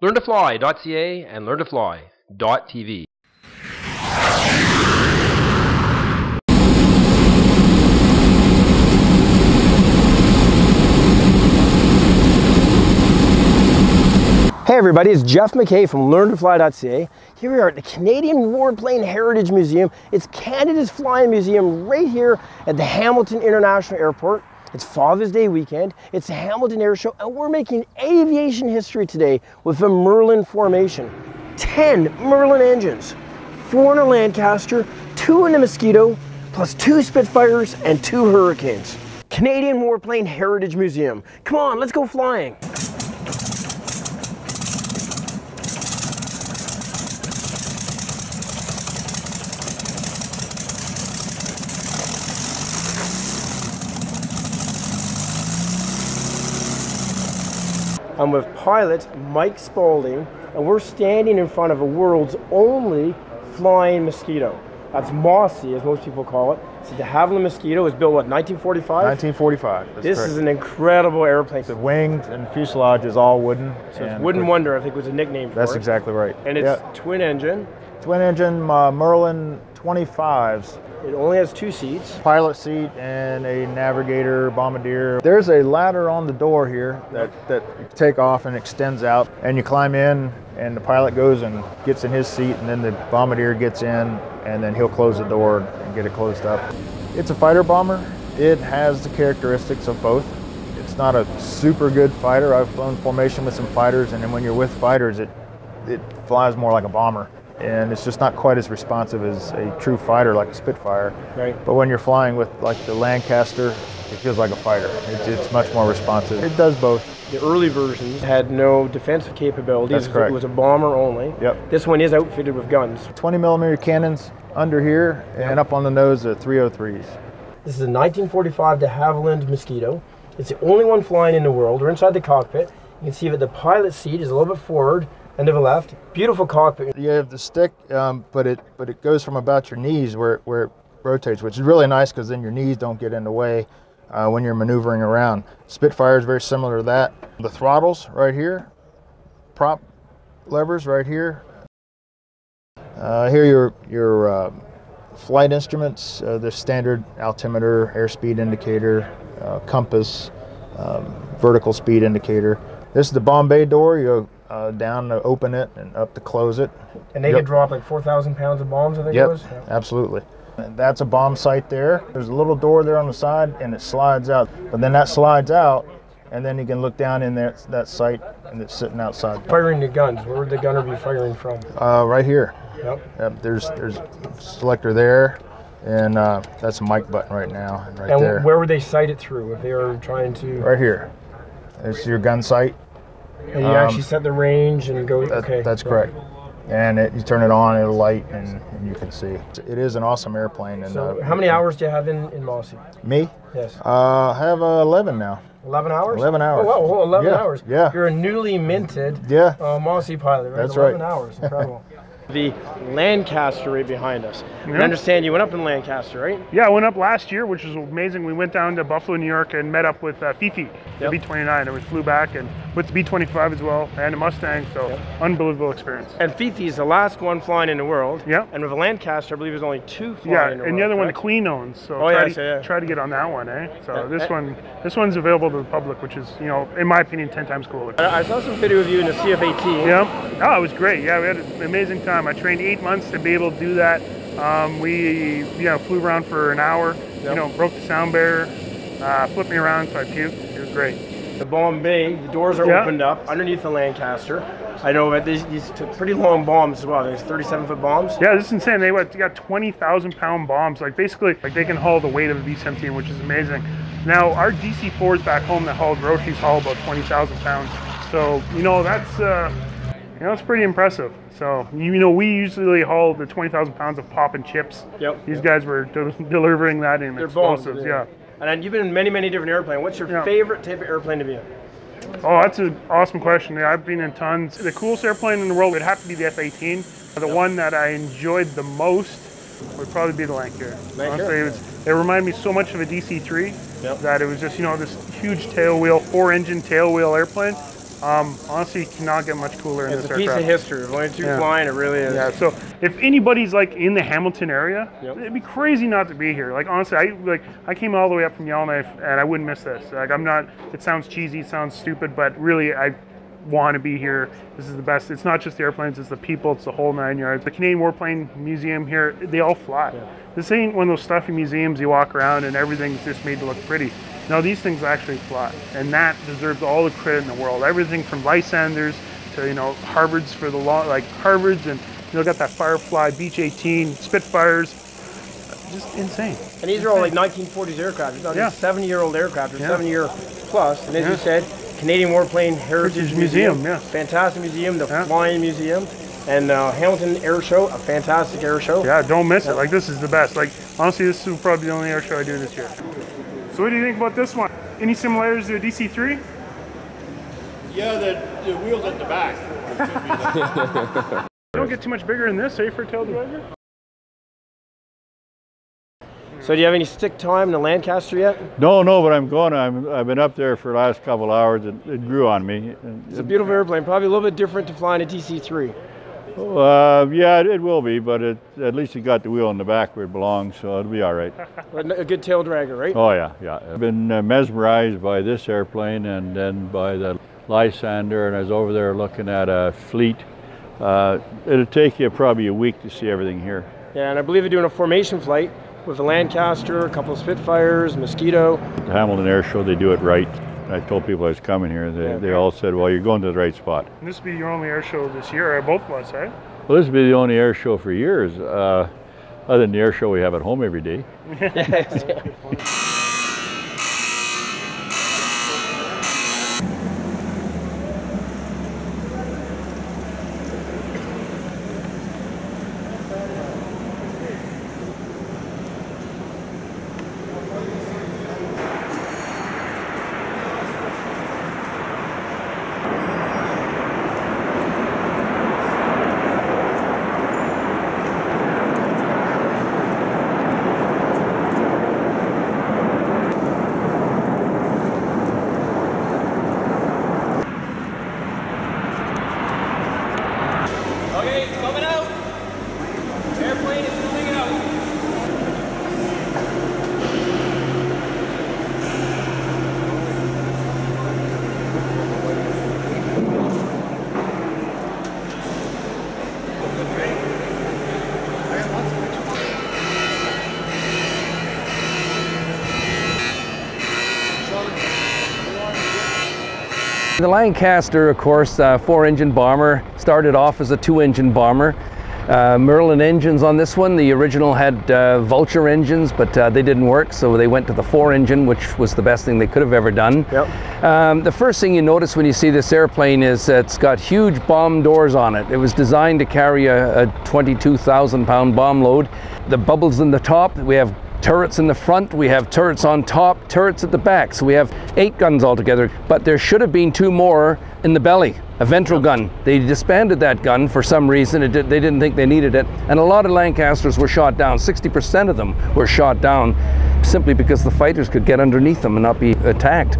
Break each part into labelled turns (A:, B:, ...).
A: LearnToFly.ca and LearnToFly.tv.
B: Hey everybody, it's Jeff McKay from LearnToFly.ca. Here we are at the Canadian Warplane Heritage Museum. It's Canada's flying museum right here at the Hamilton International Airport. It's Father's Day weekend, it's the Hamilton Air Show, and we're making aviation history today with the Merlin formation. 10 Merlin engines, 4 in a Lancaster, 2 in a Mosquito, plus 2 Spitfires and 2 Hurricanes. Canadian Warplane Heritage Museum. Come on, let's go flying. I'm with pilot Mike Spaulding, and we're standing in front of the world's only flying Mosquito. That's Mossie, as most people call it. So the Havilland Mosquito was built, what, 1945?
C: 1945.
B: This is an incredible airplane.
C: The wings and fuselage is all wooden.
B: So it's Wooden Wonder, I think was a nickname for it.
C: That's exactly right.
B: And it's twin engine.
C: Twin engine Merlin 25s.
B: It only has 2 seats.
C: Pilot seat and a navigator, bombardier. There's a ladder on the door here that you take off and extends out, and you climb in, and the pilot goes and gets in his seat, and then the bombardier gets in, and then he'll close the door and get it closed up. It's a fighter bomber. It has the characteristics of both. It's not a super good fighter. I've flown formation with some fighters, and then when you're with fighters, it flies more like a bomber. And it's just not quite as responsive as a true fighter like a Spitfire.
B: Right.
C: But when you're flying with like the Lancaster, it feels like a fighter. It's much more responsive. It does both.
B: The early versions had no defensive capabilities.
C: That's correct.
B: It was a bomber only.
C: Yep.
B: This one is outfitted with guns.
C: 20mm cannons under here, and up on the nose are 303s.
B: This is a 1945 de Havilland Mosquito. It's the only one flying in the world. We're inside the cockpit. You can see that the pilot seat is a little bit forward and to the left. Beautiful cockpit.
C: You have the stick, but it goes from about your knees where it rotates, which is really nice because then your knees don't get in the way when you're maneuvering around. Spitfire is very similar to that. The throttles right here, prop levers right here. Here your flight instruments, the standard altimeter, airspeed indicator, compass, vertical speed indicator. This is the bomb bay door. You go down to open it and up to close it.
B: And they could drop like 4,000 pounds of bombs, I think it was?
C: Yep, absolutely. And that's a bomb sight there. There's a little door there on the side, and it slides out. But then that slides out, and then you can look down in there, that sight, and it's sitting outside.
B: Firing the guns, where would the gunner be firing from?
C: Right here.
B: Yep.
C: There's a selector there, and that's a mic button right now, and there.
B: And where would they sight it through if they were trying to?
C: Right here. It's your gun sight.
B: And you actually set the range and go,
C: That's correct. And you turn it on, it'll light, and you can see. It is an awesome airplane. And,
B: so how many hours do you have in Mossie?
C: Me?
B: Yes.
C: I have 11 now.
B: 11 hours?
C: 11 hours.
B: Oh, wow, 11 hours.
C: Yeah.
B: You're a newly minted Mossie pilot, right?
C: That's
B: 11
C: right.
B: hours, incredible. The Lancaster right behind us. I understand you went up in Lancaster, right?
D: Yeah, I went up last year, which was amazing. We went down to Buffalo, New York, and met up with Fifi, the B-29, and we flew back, and with the B-25 as well, and a Mustang, so unbelievable experience.
B: And Fifi's the last one flying in the world.
D: Yeah.
B: And with a Lancaster, I believe there's only 2 flying in the world.
D: And the other one the Queen owns, so try to get on that one, eh? So this one's available to the public, which is, in my opinion, 10 times cooler.
B: I saw some video of you in the CF-18.
D: Yeah. Oh, it was great. Yeah, we had an amazing time. I trained 8 months to be able to do that. We flew around for an hour, broke the sound barrier, flipped me around so I puked. It was great.
B: The bomb bay, the doors are opened up underneath the Lancaster. I know that these took pretty long bombs as well. There's 37-foot bombs.
D: Yeah, this is insane. They got 20,000-pound bombs. Basically, they can haul the weight of a B-17, which is amazing. Now, our DC-4s back home that hauled Roshi's haul about 20,000 pounds. So, that's it's pretty impressive. So, we usually haul the 20,000 pounds of pop and chips.
B: Yep.
D: These guys were delivering that in explosives.
B: Bombs, And then you've been in many, many different airplanes. What's your favorite type of airplane to be in?
D: Oh, that's an awesome question. Yeah, I've been in tons. The coolest airplane in the world would have to be the F-18. The one that I enjoyed the most would probably be the Lancaster. Honestly, it reminded me so much of a DC-3 that it was just, this huge tail wheel, 4-engine tail wheel airplane. Honestly, you cannot get much cooler in
B: It's
D: this
B: a piece
D: aircraft.
B: of history. When it's flying, it really is.
D: Yeah, so if anybody's like in the Hamilton area, it'd be crazy not to be here. Like honestly, I came all the way up from Yellowknife and I wouldn't miss this. Like I'm not, it sounds cheesy, it sounds stupid, but really I want to be here. This is the best. It's not just the airplanes, it's the people, it's the whole 9 yards. The Canadian Warplane Museum here, they all fly. This ain't one of those stuffy museums you walk around and everything's just made to look pretty. No, these things actually fly, and that deserves all the credit in the world. Everything from Lysanders to, you know, Harvards for the Harvards, and you know, got that Firefly, Beech 18, Spitfires, just insane.
B: And these are all like 1940s aircraft. These are 70-year-old aircraft, or 7-year plus. And as you said, Canadian Warplane Heritage Museum. Fantastic museum, the Flying Museum. And Hamilton Air Show, a fantastic air show.
D: Yeah, don't miss it. Like, this is the best. Like, honestly, this is probably the only air show I do this year. So what do you think about this one? Any similarities to a DC-3?
E: Yeah, the wheels at the back.
D: You don't get too much bigger than this, eh, for a tail driver?
B: So do you have any stick time in the Lancaster yet?
F: No, but I'm going. I've been up there for the last couple of hours. It grew on me.
B: It's a beautiful airplane. Probably a little bit different to flying a DC-3.
F: Yeah, it will be, but at least it got the wheel in the back where it belongs, so it'll be all right.
B: A good tail dragger, right?
F: Oh yeah. I've been mesmerized by this airplane and then by the Lysander, and I was over there looking at a fleet. It'll take you probably a week to see everything here.
B: Yeah, and I believe they're doing a formation flight with a Lancaster, a couple of Spitfires, Mosquito.
F: The Hamilton Air Show, they do it right. I told people I was coming here. They all said, well, you're going to the right spot.
D: And this will be your only air show this year, both of us, eh?
F: Well, this will be the only air show for years, other than the air show we have at home every day.
G: The Lancaster, of course, 4-engine bomber, started off as a 2-engine bomber. Merlin engines on this one. The original had Vulture engines, but they didn't work, so they went to the 4-engine, which was the best thing they could have ever done. Yep. The first thing you notice when you see this airplane is it's got huge bomb doors on it. It was designed to carry a 22,000-pound bomb load. The bubbles in the top, we have turrets in the front, we have turrets on top, turrets at the back, so we have 8 guns altogether, but there should have been 2 more in the belly, a ventral gun. They disbanded that gun for some reason. They didn't think they needed it, and a lot of Lancasters were shot down. 60% of them were shot down simply because the fighters could get underneath them and not be attacked.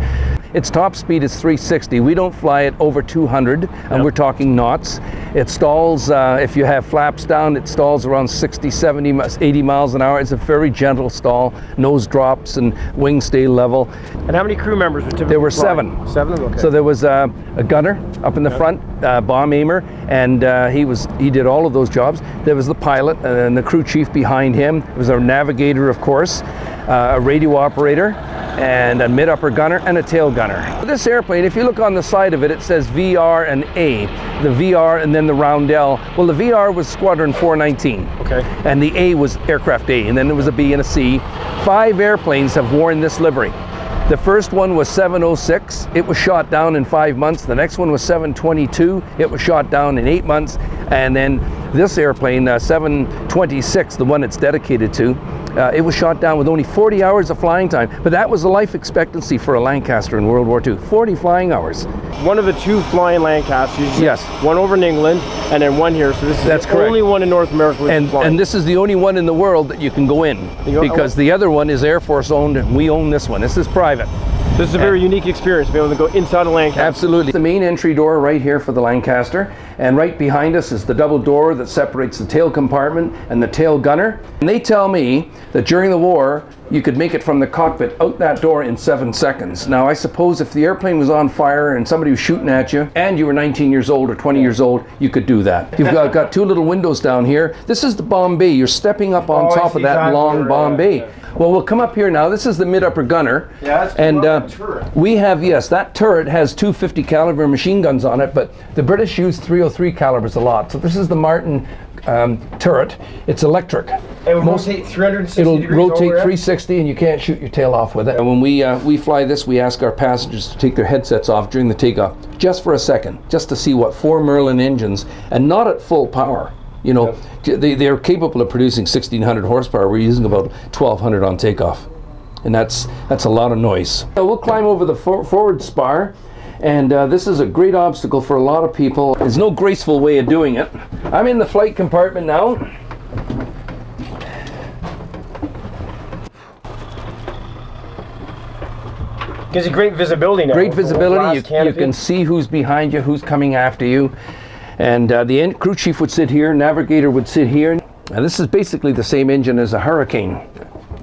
G: Its top speed is 360. We don't fly it over 200, and we're talking knots. It stalls, if you have flaps down, it stalls around 60, 70, 80 miles an hour. It's a very gentle stall, nose drops and wings stay level.
B: And how many crew members were typically
G: There were
B: flying?
G: 7.
B: 7, okay.
G: So there was a gunner up in the front, bomb aimer, and he did all of those jobs. There was the pilot and the crew chief behind him. There was our navigator, of course, a radio operator, and a mid-upper gunner and a tail gunner. This airplane, if you look on the side of it, it says VR and A. The VR and then the roundel. Well, the VR was Squadron 419. Okay. And the A was Aircraft A, and then there was a B and a C. 5 airplanes have worn this livery. The first one was 706. It was shot down in 5 months. The next one was 722. It was shot down in 8 months. And then this airplane, 726, the one it's dedicated to, it was shot down with only 40 hours of flying time. But that was the life expectancy for a Lancaster in World War II, 40 flying hours.
B: One of the 2 flying Lancasters.
G: Yes.
B: One over in England and then one here. So this is
G: That's
B: the
G: correct.
B: only one in North America.
G: And this is the only one in the world that you can go in, because the other one is Air Force owned and we own this one. This is private.
B: This is a very unique experience, to be able to go inside a Lancaster.
G: Absolutely. The main entry door right here for the Lancaster, and right behind us is the double door that separates the tail compartment and the tail gunner. And they tell me that during the war, you could make it from the cockpit out that door in 7 seconds. Now, I suppose if the airplane was on fire and somebody was shooting at you, and you were 19 years old or 20 years old, you could do that. You've got 2 little windows down here. This is the bomb bay. You're stepping up on top of that long bomb bay. Well, we'll come up here now. This is the mid-upper gunner.
B: Yeah, that's
G: and
B: turret.
G: we have, yes, that turret has 2 50 caliber machine guns on it, but the British use 303 calibers a lot. So this is the Martin turret. It's electric.
B: It will rotate 360
G: It'll
B: degrees
G: rotate
B: over
G: 360 and you can't shoot your tail off with it. And when we fly this, we ask our passengers to take their headsets off during the takeoff, just for a second, just to see what 4 Merlin engines, and not at full power. You know, they're capable of producing 1,600 horsepower. We're using about 1,200 on takeoff. And that's a lot of noise. So we'll climb over the forward spar. And this is a great obstacle for a lot of people. There's no graceful way of doing it. I'm in the flight compartment now.
B: Gives you great visibility now.
G: Great visibility. You can see who's behind you, who's coming after you. And the crew chief would sit here, navigator would sit here. And this is basically the same engine as a Hurricane,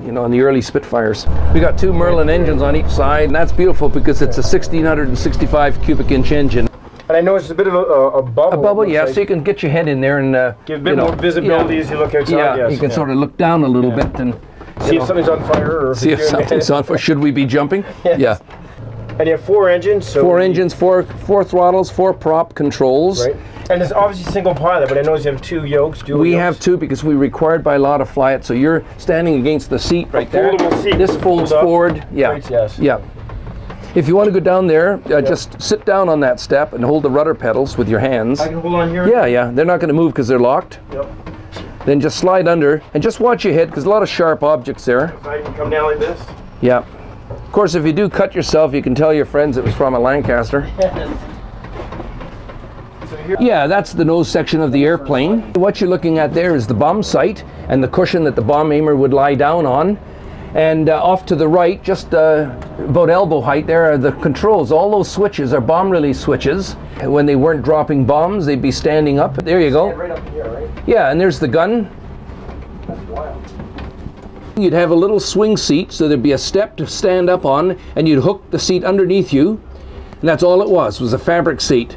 G: you know, in the early Spitfires. We got 2 Merlin engines on each side, and that's beautiful because it's a 1,665 cubic inch engine.
B: And I know it's a bit of a bubble.
G: A bubble, yeah, so you can get your head in there and
B: give a bit more visibility as you look outside.
G: Yeah,
B: yes,
G: you can sort of look down a little bit and
B: see if something's on fire. Or
G: see if something's on fire. Should we be jumping?
B: Yes.
G: Yeah.
B: And you have 4 engines. So
G: 4 engines, 4 throttles, 4 prop controls.
B: Right. And it's obviously single pilot, but I notice you have 2 yokes.
G: We have 2 because we're required by law to fly it. So you're standing against the seat right there.
B: Foldable seat.
G: This folds forward. Yeah.
B: Right, yes.
G: Yeah. If you want to go down there, just sit down on that step and hold the rudder pedals with your hands.
B: I can hold on here?
G: Yeah, yeah. They're not going to move because they're locked.
B: Yep.
G: Then just slide under and just watch your head because a lot of sharp objects there.
B: So I can come down like this?
G: Yeah. Of course, if you do cut yourself, you can tell your friends it was from a Lancaster. Yeah, that's the nose section of the airplane. What you're looking at there is the bomb sight and the cushion that the bomb aimer would lie down on. And off to the right, just about elbow height, there are the controls. All those switches are bomb release switches. When they weren't dropping bombs, they'd be standing up. There you go.
B: Right up here, right?
G: Yeah, and there's the gun.
B: That's wild.
G: You'd have a little swing seat, so there'd be a step to stand up on, and you'd hook the seat underneath you. And that's all it was a fabric seat.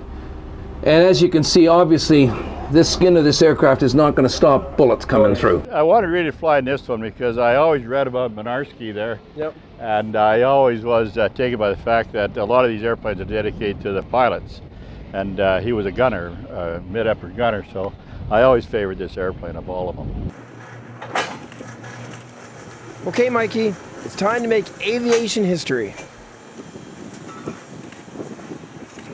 G: And as you can see, obviously, this skin of this aircraft is not going to stop bullets coming through.
F: I wanted to really fly in this one because I always read about Mynarski there.
B: Yep.
F: And I always was taken by the fact that a lot of these airplanes are dedicated to the pilots. And he was a gunner, mid-upper gunner, so I always favored this airplane of all of them.
B: Okay, Mikey, it's time to make aviation history.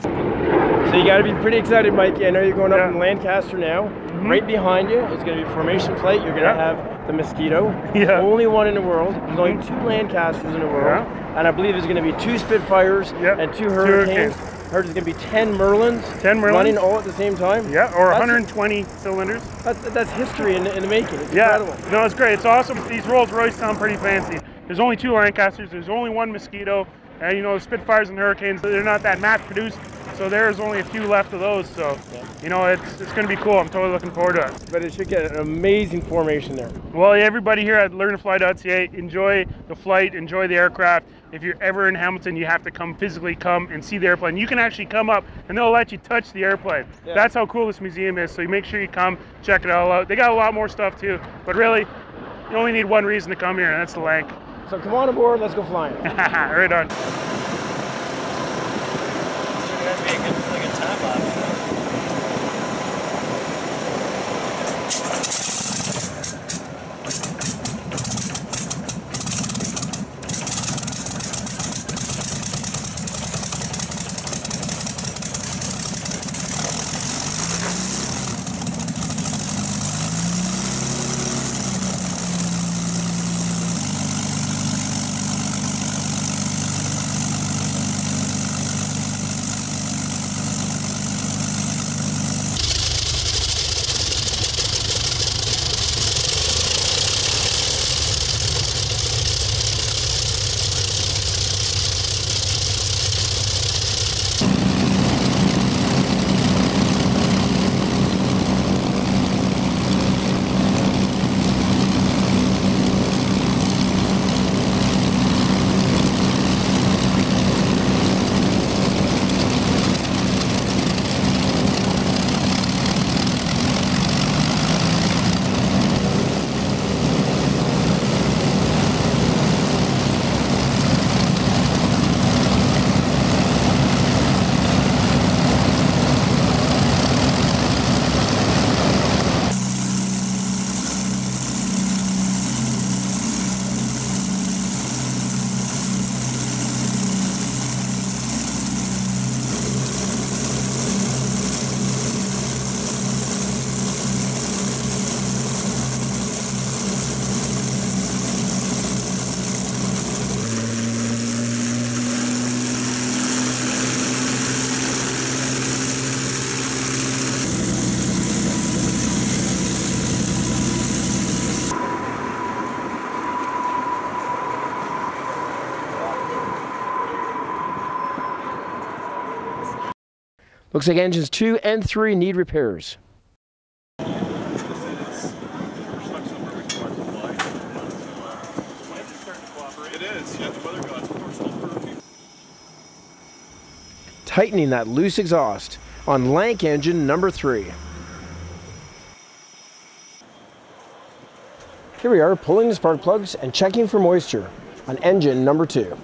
B: So you got to be pretty excited, Mikey. I know you're going up in Lancaster now. Right behind you is going to be a formation flight. You're going to have the Mosquito. Only one in the world. There's only 2 Lancasters in the world. And I believe there's going to be 2 Spitfires and 2 Hurricanes. I heard there's going to be 10 Merlins.
D: 10 Merlins.
B: Running all at the same time.
D: Yeah, or 120 cylinders.
B: That's history in the making. It's incredible.
D: No, it's great. It's awesome. These Rolls-Royce sound pretty fancy. There's only 2 Lancasters. There's only 1 Mosquito. And you know, the Spitfires and Hurricanes, they're not that mass produced. So there's only a few left of those. So, you know, it's going to be cool. I'm totally looking forward to it.
B: But it should get an amazing formation there.
D: Well, everybody here at learntofly.ca, enjoy the flight, enjoy the aircraft. If you're ever in Hamilton, you have to come and see the airplane. You can actually come up and they'll let you touch the airplane. That's how cool this museum is. So you make sure you come, check it all out. They got a lot more stuff too, but really, you only need one reason to come here, and that's the Lanc.
B: So come on aboard, let's go flying.
D: Right on.
B: Looks like engines 2 and 3 need repairs. Tightening that loose exhaust on Lanc engine number 3. Here we are pulling the spark plugs and checking for moisture on engine number 2.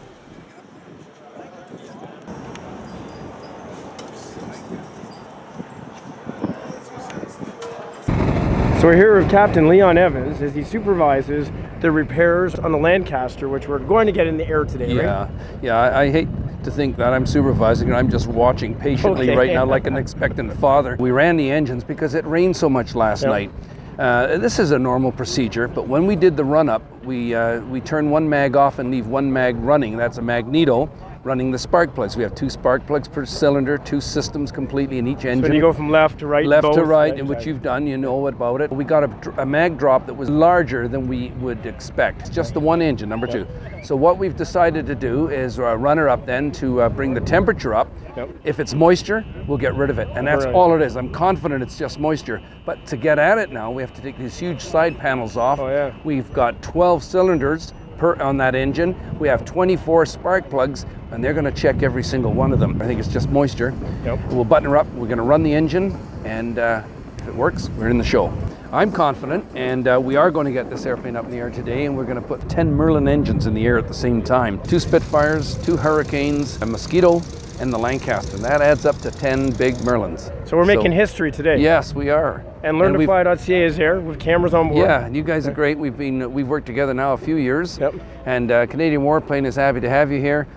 B: So we're here with Captain Leon Evans as he supervises the repairs on the Lancaster, which we're going to get in the air today, right?
G: Yeah, I hate to think that I'm supervising and I'm just watching patiently right now like an expectant father. We ran the engines because it rained so much last night. This is a normal procedure, but when we did the run-up, we turn one mag off and leave one mag running. That's a magneto running the spark plugs. We have 2 spark plugs per cylinder, 2 systems completely in each engine.
B: So you go from left to right?
G: Left to right, and which you've done, you know about it. We got a mag drop that was larger than we would expect. It's just the one engine, number 2. So what we've decided to do is run her up then to bring the temperature up. If it's moisture, we'll get rid of it. And that's all it is. I'm confident it's just moisture. But to get at it now, we have to take these huge side panels off. We've got 12 cylinders on that engine. We have 24 spark plugs, and they're going to check every single one of them. I think it's just moisture. We'll button her up. We're going to run the engine, and if it works, we're in the show. I'm confident, and we are going to get this airplane up in the air today, and we're going to put 10 Merlin engines in the air at the same time. 2 Spitfires, 2 Hurricanes, a Mosquito, and the Lancaster. That adds up to 10 big Merlins.
B: So we're making history today.
G: Yes, we are.
B: And LearnToFly.ca is there with cameras on board.
G: Yeah, and you guys are great. We've worked together now a few years. And Canadian Warplane is happy to have you here.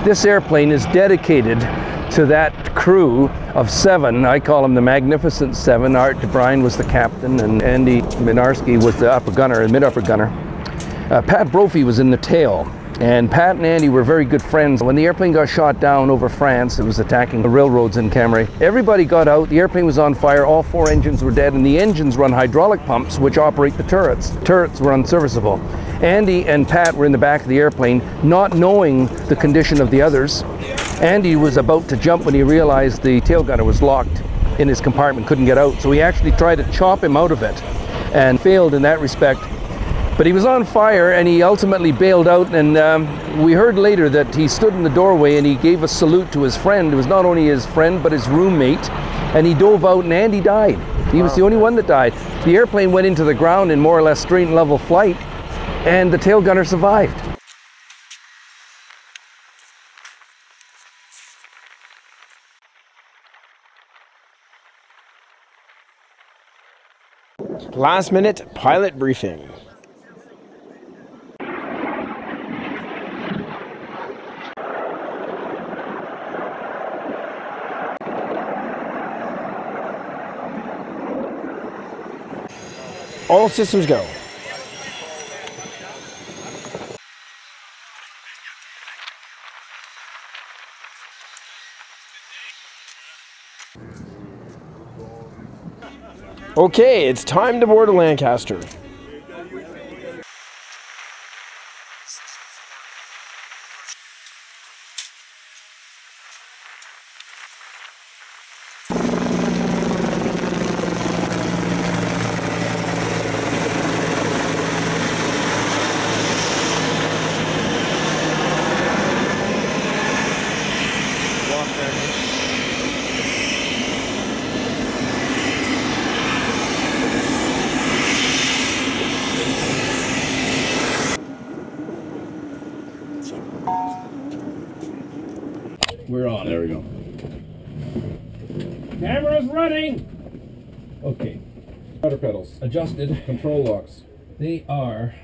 G: This airplane is dedicated to that crew of 7. I call them the Magnificent 7. Art DeBryan was the captain, and Andy Mynarski was the upper gunner and mid-upper gunner. Pat Brophy was in the tail, and Pat and Andy were very good friends. When the airplane got shot down over France, it was attacking the railroads in Cambrai. Everybody got out, the airplane was on fire, all 4 engines were dead, and the engines run hydraulic pumps which operate the turrets. Turrets were unserviceable. Andy and Pat were in the back of the airplane, not knowing the condition of the others. Andy was about to jump when he realized the tail gunner was locked in his compartment, couldn't get out. So he actually tried to chop him out of it and failed in that respect. But he was on fire, and he ultimately bailed out, and we heard later that he stood in the doorway and he gave a salute to his friend. It was not only his friend, but his roommate, and he dove out, and Andy died. He was the only one that died. The airplane went into the ground in more or less straight and level flight, and the tail gunner survived.
B: Last minute pilot briefing. All systems go. Okay, it's time to board a Lancaster.
H: We're on. There we go. Camera's running! Okay. Rudder pedals. Adjusted. Control locks. They are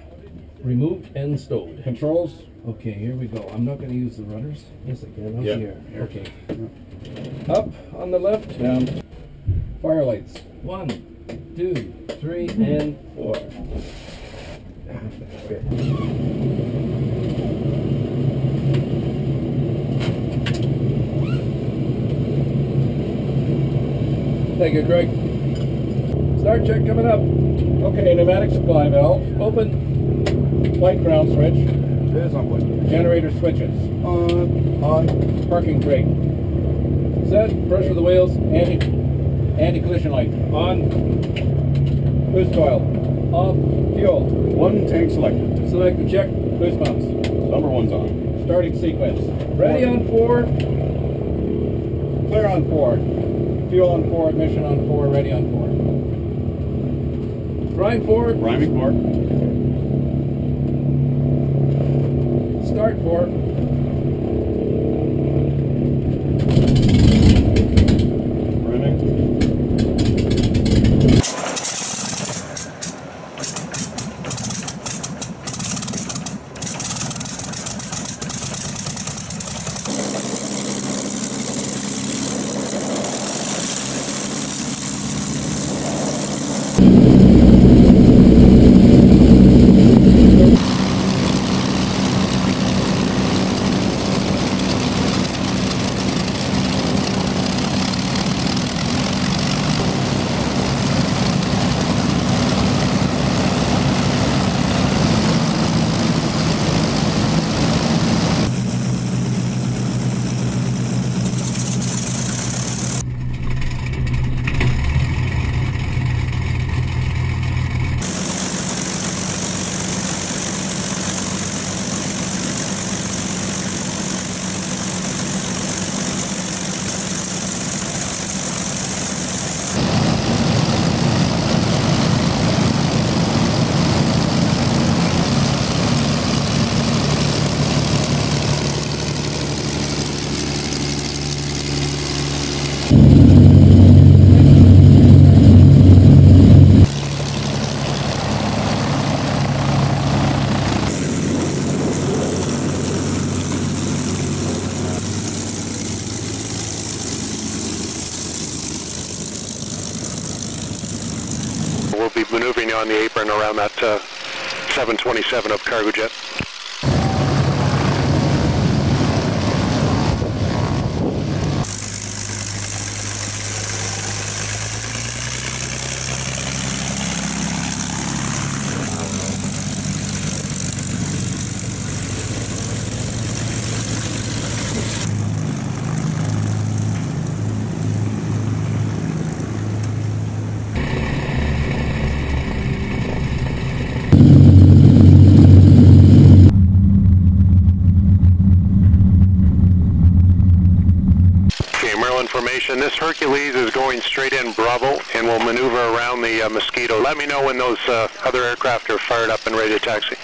H: removed and stowed. Controls. Okay, here we go. I'm not going to use the rudders. Yes, I can. Here. Okay. Up on the left. Down. Fire lights. 1, 2, 3, and 4. Thank you, Greg. Start check coming up. Okay, pneumatic supply valve. Open. Light ground switch. There's on one. Generator switches. On. Parking brake. Set. Pressure of the wheels. Anti-collision light. On. Boost coil. Off. Fuel. 1 tank selected. Select and check. Boost pumps. Number 1's on. Starting sequence. Ready on 4. Clear on 4. Fuel on 4, ignition on 4, ready on 4. Prime 4. Priming 4. Start 4. Priming.
I: We'll be maneuvering on the apron around that 727 of cargo jet. Formation. This Hercules is going straight in Bravo and will maneuver around the Mosquito. Let me know when those other aircraft are fired up and ready to taxi.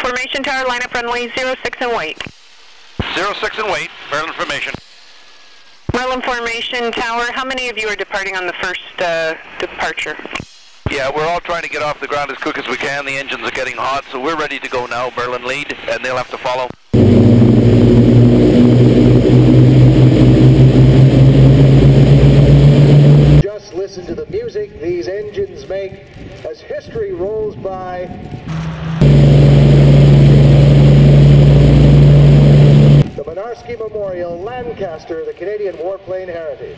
J: Formation Tower, line up runway 06 and wait.
K: 06 and wait, Merlin Formation.
J: Merlin Formation Tower, how many of you are departing on the first departure?
K: Yeah, we're all trying to get off the ground as quick as we can. The engines are getting hot, so we're ready to go now. Merlin lead, and they'll have to follow.
L: Just listen to the music these engines make as history rolls by. The Mynarski Memorial, Lancaster, the Canadian Warplane Heritage.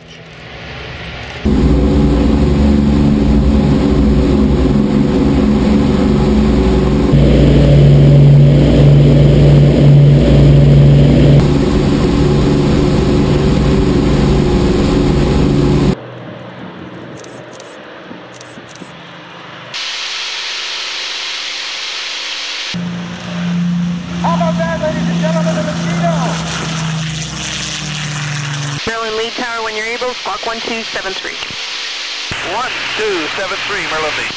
M: How about that, ladies and gentlemen, the Mosquito?
J: Merlin lead tower, when you're able, squawk 1273.
K: 1273, Merlin lead.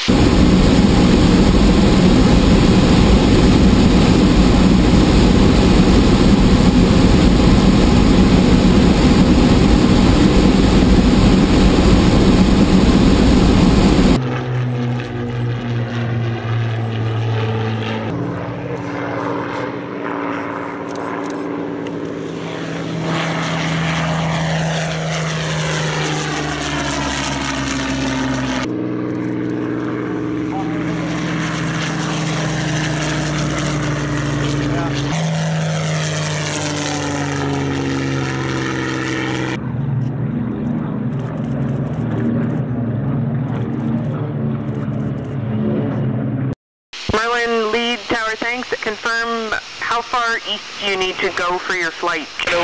J: Merlin lead tower, thanks. Confirm how far east do you need to go for your flight?
K: So,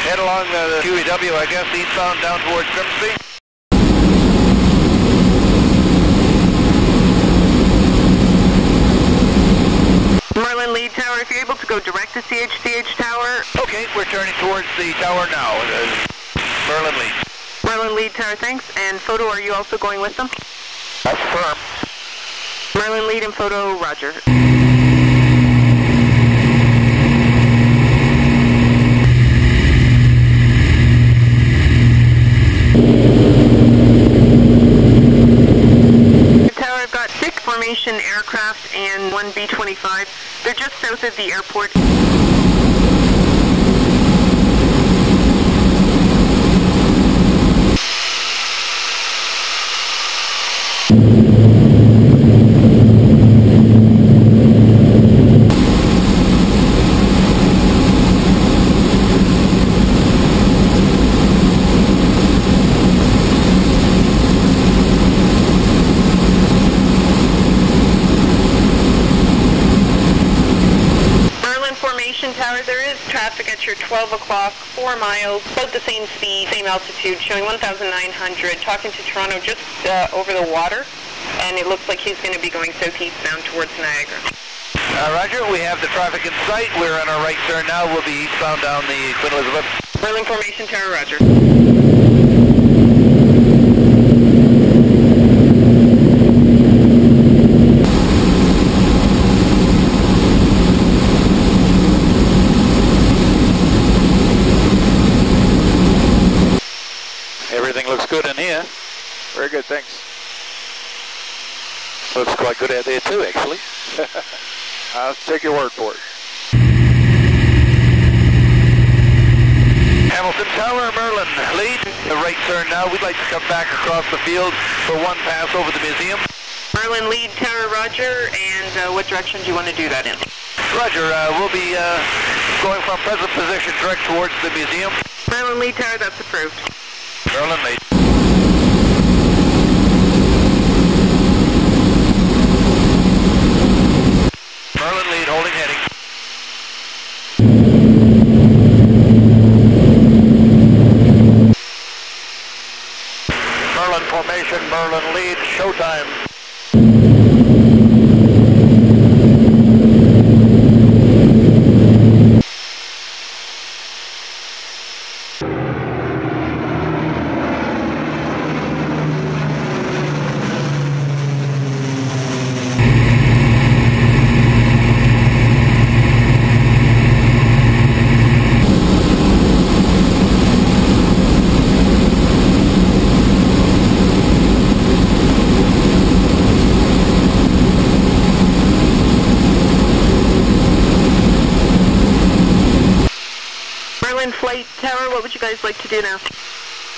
K: head along the QEW, I guess, eastbound down towards Grimsby.
J: Merlin lead tower, if you're able to go direct to CHCH tower.
K: Okay, we're turning towards the tower now. Merlin lead.
J: Merlin lead tower, thanks. And photo, are you also going with them?
K: That's firm.
J: Merlin lead and photo, roger. Tower, I've got 6 formation aircraft and 1 B-25. They're just south of the airport. Tower, there is traffic at your 12 o'clock, 4 miles, about the same speed, same altitude, showing 1,900, talking to Toronto just over the water, and it looks like he's going to be going southeastbound towards Niagara.
K: Roger, we have the traffic in sight. We're on our right turn now. We'll be eastbound down the Queen Elizabeth.
J: Merlin Formation Tower, roger.
K: Everything looks good in here.
C: Very good, thanks.
K: Looks quite good out there too, actually.
C: I'll take your word for it.
K: Hamilton Tower, Merlin lead. The right turn now. We'd like to come back across the field for one pass over the museum.
J: Merlin lead tower, roger. And what direction do you want to do that in?
K: Roger. We'll be going from present position direct towards the museum.
J: Merlin lead tower, that's approved.
K: Merlin lead. Merlin lead, holding heading. Merlin formation, Merlin lead, showtime.
J: flight tower, what would you guys like to do now?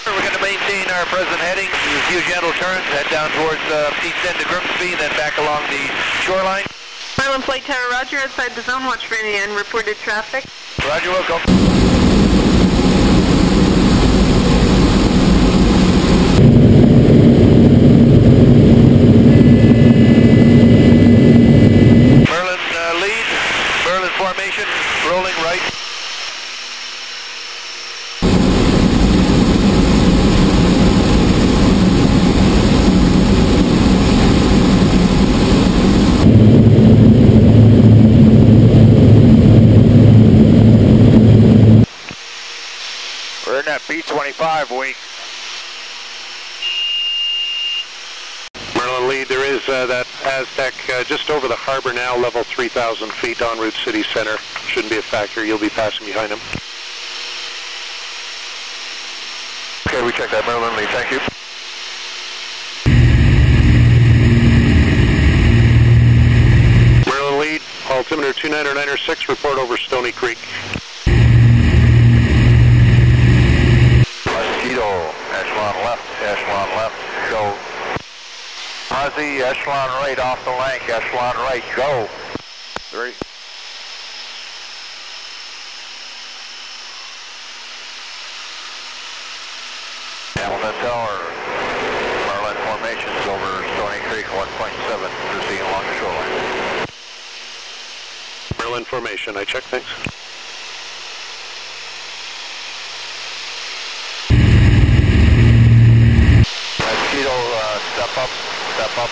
K: We're going to maintain our present heading, do a few gentle turns, head down towards east end of Grimsby, then back along the shoreline.
J: Merlin Flight Tower, roger, outside the zone, watch for any unreported traffic.
K: Roger, welcome. Merlin lead, Merlin formation, rolling right. B-25 wing.
I: Merlin lead, there is that Aztec just over the harbor now, level 3,000 feet en route city center. Shouldn't be a factor, you'll be passing behind him.
K: Okay, we check that Merlin lead, thank you.
I: Merlin lead, altimeter 29906, report over Stony Creek.
K: Echelon left, show. Mozzie, echelon right off the Lanc, echelon right, go. 3. Havilland Tower, Merlin formations over Stony Creek, 1.7, proceeding along the shoreline.
I: Merlin formation, I check, thanks. Step up.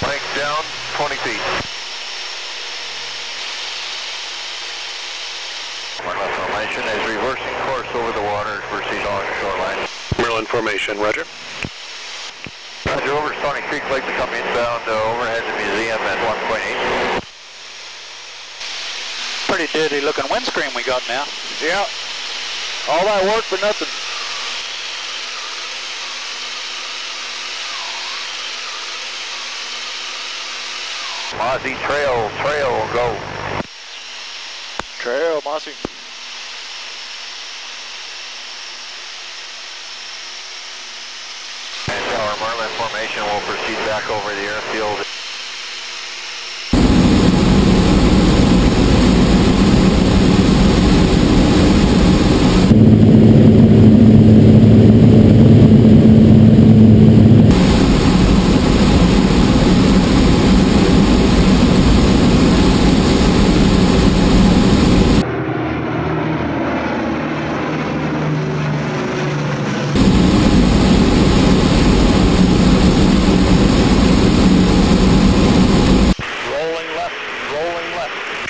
I: Length down, 20 feet. Merlin formation is reversing course over the water, proceed along the shoreline. Merlin formation, roger.
K: Roger, over Stony Creek, like to come inbound, overhead the museum at 1.8.
N: Pretty dirty looking windscreen we got now.
K: Yeah, all that work for nothing. Mossie, trail, go. Trail, Mossie. And our Merlin formation will proceed back over the airfield.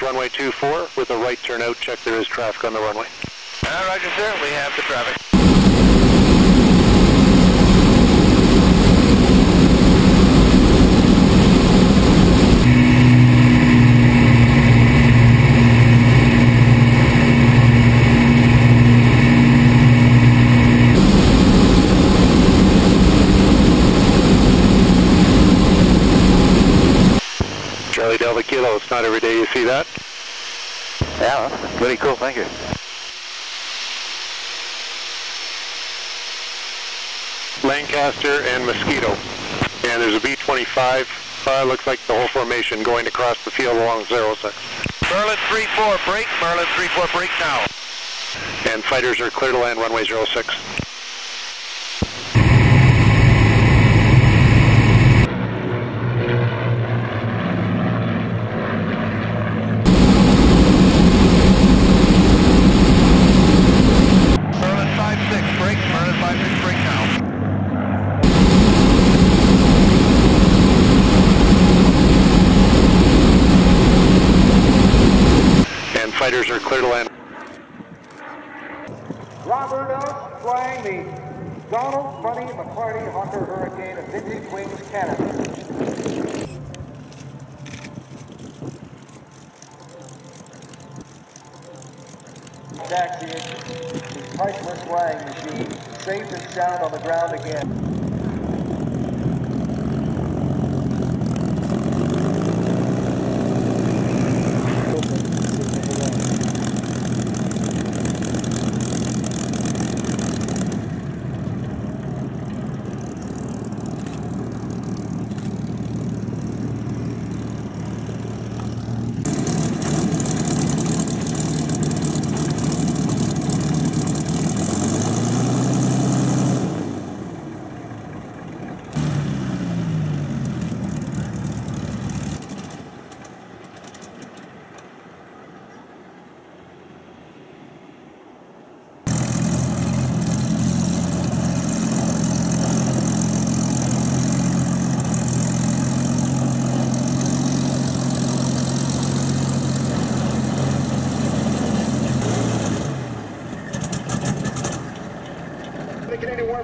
I: Runway 24 with a right turn out, check there is traffic on the runway.
K: Roger sir, we have the traffic.
I: Charlie Delta Kilo, it's not every day you see that.
K: Yeah, pretty cool, thank you.
I: Lancaster and Mosquito. And there's a B-25, looks like the whole formation going across the field along 06.
K: Merlin 3-4 break, Merlin 3-4 break now.
I: And fighters are clear to land runway 06. Fighters are clear to land.
L: Robert Ellis flying the Donald Funny McCarty Hawker Hurricane of Vintage Wings, Canada. Taxi, the priceless flying machine, safe and sound on the ground again.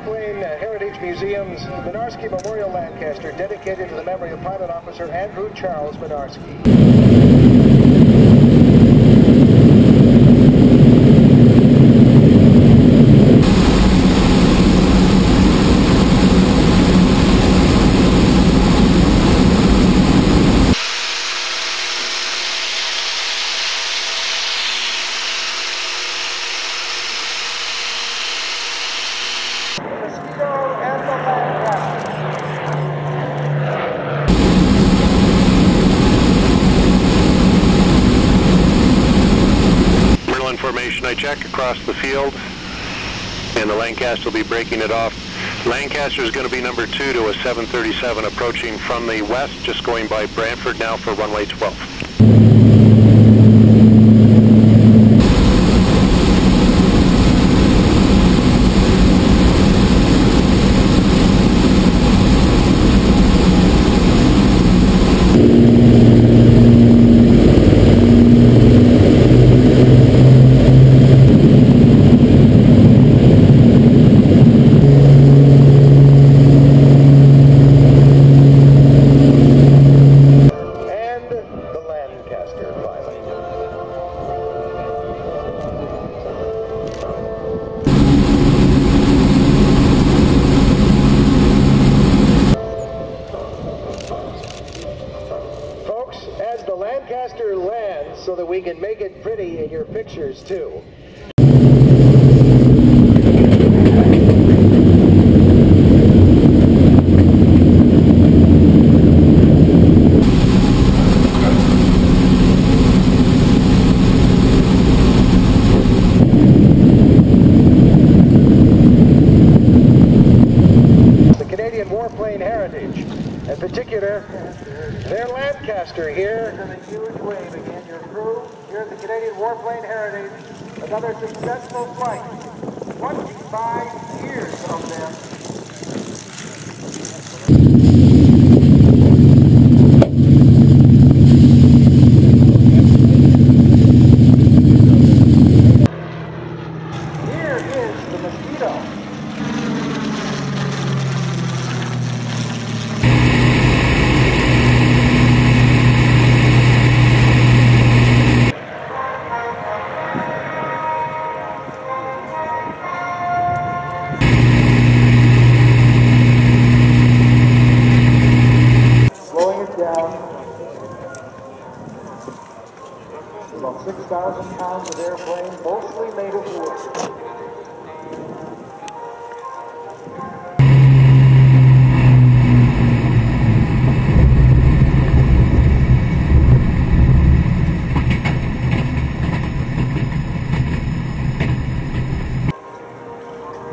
L: Warplane Heritage Museum's Mynarski Memorial Lancaster, dedicated to the memory of Pilot Officer Andrew Charles Mynarski.
I: Formation I check across the field, and the Lancaster will be breaking it off. Lancaster is going to be number 2 to a 737 approaching from the west, just going by Brantford now for runway 12. Lancaster lands so that we can make it pretty in your pictures too. The Canadian Warplane Heritage, in particular, their Lancaster here.
L: In a huge wave again, your crew here at the Canadian Warplane Heritage. Another successful flight. 25 years of them. Here is the Mosquito. About 6,000 pounds of airplane, mostly made of wood.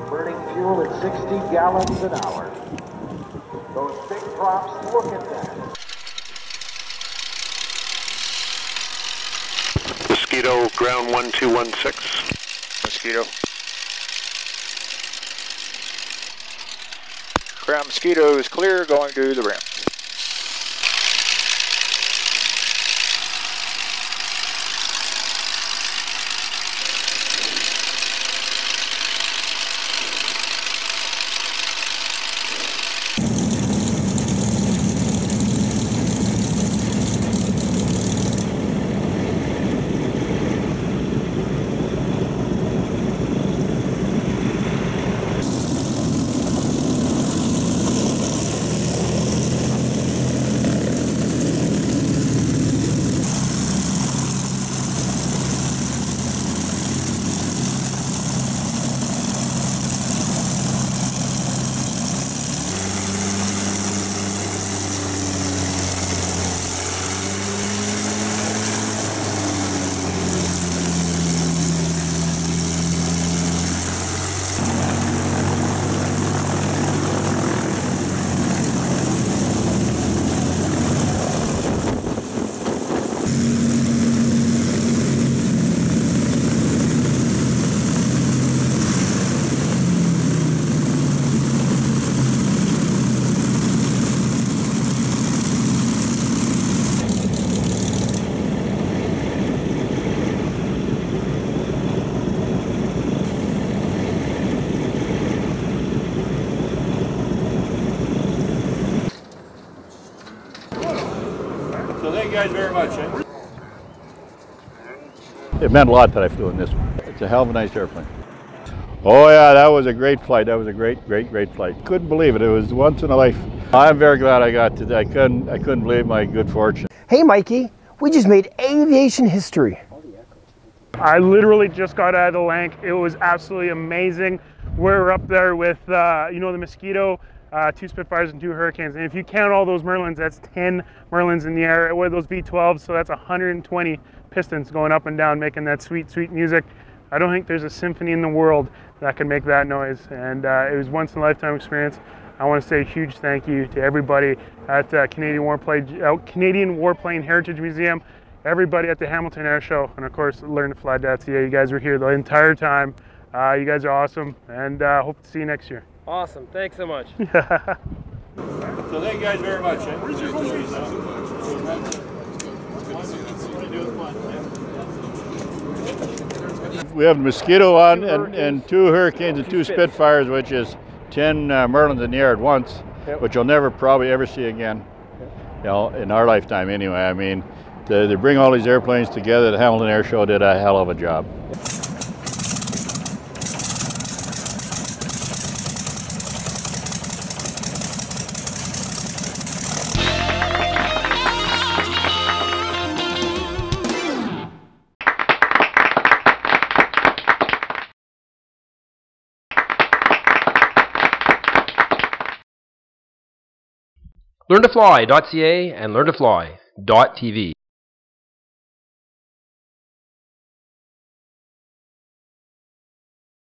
L: Burning fuel at 60 gallons an hour. Those big props, look at that.
I: Mosquito, ground 1216.
N: Mosquito. Ground Mosquito is clear, going to the rim.
E: you guys very much.
F: It meant a lot that I flew in this one. It's a hell of a nice airplane. Oh yeah, that was a great flight. That was a great flight. Couldn't believe it. It was once in a life. I'm very glad I got to. I couldn't believe my good fortune.
B: Hey Mikey, we just made aviation history.
D: I literally just got out of the Lanc. It was absolutely amazing. We're up there with, you know, the Mosquito, 2 Spitfires and 2 Hurricanes. And if you count all those Merlins, that's 10 Merlins in the air with those V12s. So that's 120 pistons going up and down, making that sweet, sweet music. I don't think there's a symphony in the world that can make that noise. And it was once in a lifetime experience. I want to say a huge thank you to everybody at Canadian Warplane Heritage Museum, everybody at the Hamilton Air Show, and of course LearnToFly.ca. You guys were here the entire time. You guys are awesome, and hope to see you next year.
O: Awesome. Thanks so much.
E: So thank you guys very much.
F: We have the Mosquito on and 2 Hurricanes and 2 Spitfires, which is 10 Merlins in the air at once, which you'll never probably ever see again, you know, in our lifetime anyway. I mean, they bring all these airplanes together. The Hamilton Air Show did a hell of a job.
A: LearnToFly.ca and LearnToFly.tv.